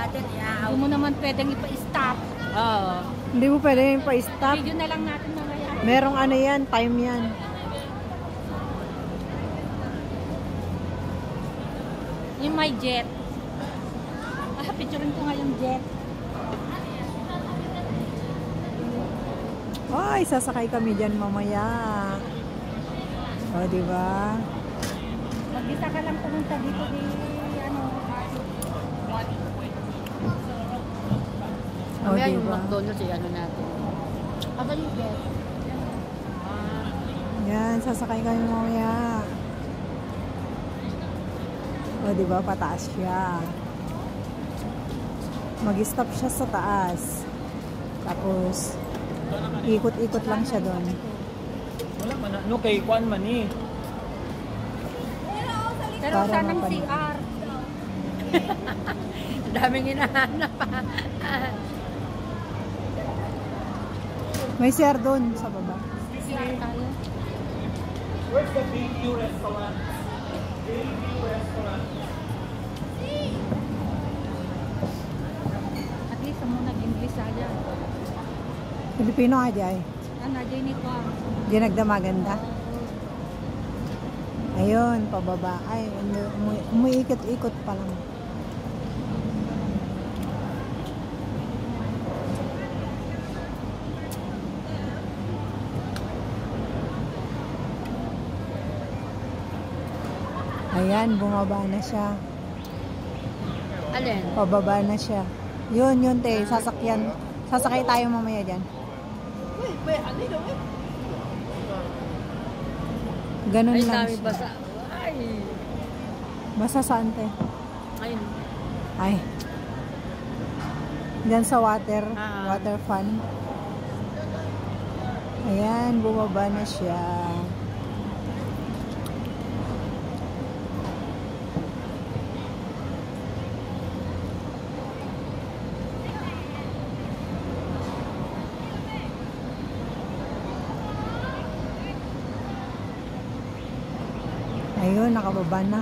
natin. Hindi mo naman pwedeng ipa-stop. Oo. Hindi mo pwedeng ipa-stop. Video na lang natin mamaya. Merong ano yan, time yan. Yung may jet. Picturein ko nga yung jet. Ay, sasakay kami dyan mamaya. O, diba? Mag-isa ka lang pumunta dito di ano. Mamaya yung diba? McDonald's ano natin. Aba yung jet. Yan, sasakay kami mamaya. O, diba? Pataas siya. Mag-stop siya sa taas. Tapos, ikot-ikot lang siya doon. Wala man no kay kuan man ni. Pero Para sanang mapanood. CR. Daming hinahanap. May CR doon sa baba. CR tayo. Where's the BQ restaurant? BQ restaurant. At least mo nag-Englishaya. Filipino nga dyan. Ano, Jenny ko. Di nagdamaganda. Ayun, pababa. Ay, umuikot-ikot pa lang. Ayan, bumaba na siya. Alin? Pababa na siya. Yun, te. Sasakyan. Sasakay tayo mamaya dyan. Ganun Ay, lang dami siya. basa. Ay. Basa saan, te? Ayun. Ay. Diyan sa water. Ah. Water fun. Ayan, bumaba na siya. Ayun, nakababa na.